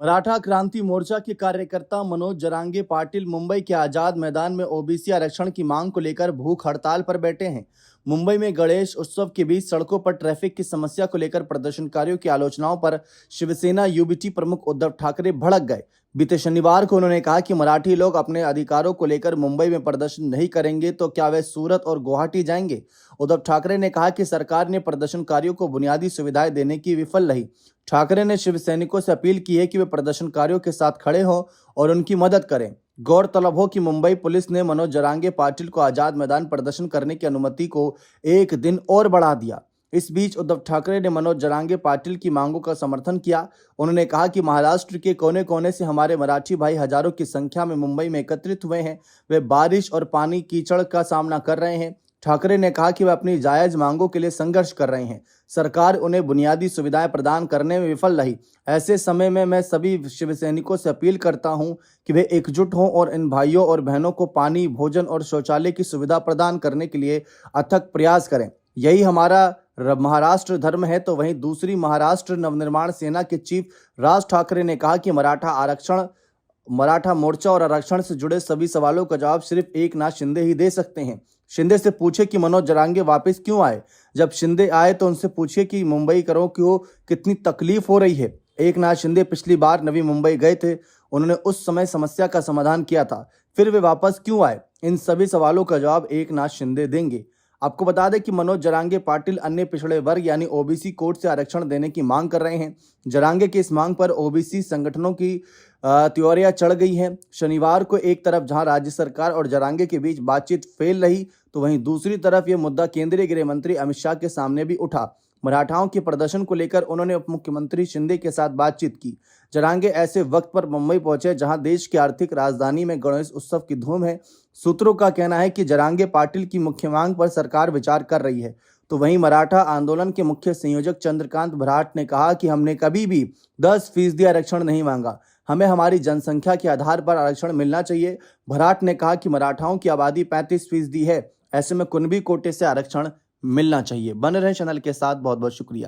मराठा क्रांति मोर्चा के कार्यकर्ता मनोज जरांगे पाटिल मुंबई के आजाद मैदान में ओबीसी आरक्षण की मांग को लेकर भूख हड़ताल पर बैठे हैं। मुंबई में गणेश उत्सव के बीच सड़कों पर ट्रैफिक की समस्या को लेकर प्रदर्शनकारियों की आलोचनाओं पर शिवसेना यूबीटी प्रमुख उद्धव ठाकरे भड़क गए। बीते शनिवार को उन्होंने कहा कि मराठी लोग अपने अधिकारों को लेकर मुंबई में प्रदर्शन नहीं करेंगे तो क्या वे सूरत और गुवाहाटी जाएंगे। उद्धव ठाकरे ने कहा कि सरकार ने प्रदर्शनकारियों को बुनियादी सुविधाएं देने की विफल रही। ठाकरे ने शिव सैनिकों से अपील की है कि वे प्रदर्शनकारियों के साथ खड़े हों और उनकी मदद करें। गौरतलब हो कि मुंबई पुलिस ने मनोज जरांगे पाटिल को आजाद मैदान प्रदर्शन करने की अनुमति को एक दिन और बढ़ा दिया। इस बीच उद्धव ठाकरे ने मनोज जरांगे पाटिल की मांगों का समर्थन किया। उन्होंने कहा कि महाराष्ट्र के कोने कोने से हमारे मराठी भाई हजारों की संख्या में मुंबई में एकत्रित हुए हैं। वे बारिश और पानी कीचड़ का सामना कर रहे हैं। ठाकरे ने कहा कि वे अपनी जायज मांगों के लिए संघर्ष कर रहे हैं। सरकार उन्हें बुनियादी सुविधाएं प्रदान करने में विफल रही। ऐसे समय में मैं सभी शिव सैनिकों से अपील करता हूं कि वे एकजुट हों और इन भाइयों और बहनों को पानी, भोजन और शौचालय की सुविधा प्रदान करने के लिए अथक प्रयास करें। यही हमारा महाराष्ट्र धर्म है। तो वहीं दूसरी महाराष्ट्र नवनिर्माण सेना के चीफ राज ठाकरे ने कहा कि मराठा मोर्चा और आरक्षण से जुड़े सभी सवालों का जवाब सिर्फ एकनाथ शिंदे ही दे सकते हैं। शिंदे से पूछे कि मनोज जरांगे वापस क्यों आए। जब शिंदे आए तो उनसे पूछिए कि मुंबई करों को कितनी तकलीफ हो रही है। एकनाथ शिंदे पिछली बार नवी मुंबई गए थे, उन्होंने उस समय समस्या का समाधान किया था, फिर वे वापस क्यों आए। इन सभी सवालों का जवाब एकनाथ शिंदे देंगे। आपको बता दें कि मनोज जरांगे पाटिल अन्य पिछड़े वर्ग यानी ओबीसी कोड से आरक्षण देने की मांग कर रहे हैं। जरांगे की इस मांग पर ओबीसी संगठनों की त्योरियां चढ़ गई हैं। शनिवार को एक तरफ जहां राज्य सरकार और जरांगे के बीच बातचीत फेल रही, तो वहीं दूसरी तरफ यह मुद्दा केंद्रीय गृह मंत्री अमित शाह के सामने भी उठा। मराठाओं के प्रदर्शन को लेकर उन्होंने उप मुख्यमंत्री शिंदे के साथ बातचीत की। जरांगे ऐसे वक्त पर मुंबई पहुंचे जहां देश की आर्थिक राजधानी में गणेश उत्सव की धूम है। सूत्रों का कहना है कि जरांगे पाटिल की मुख्य मांग पर सरकार विचार कर रही है। तो वहीं मराठा आंदोलन के मुख्य संयोजक चंद्रकांत भराट ने कहा कि हमने कभी भी 10% आरक्षण नहीं मांगा, हमें हमारी जनसंख्या के आधार पर आरक्षण मिलना चाहिए। भराट ने कहा कि मराठाओं की आबादी 35% है, ऐसे में कुणबी कोटे से आरक्षण मिलना चाहिए। बने रहें चैनल के साथ। बहुत बहुत शुक्रिया।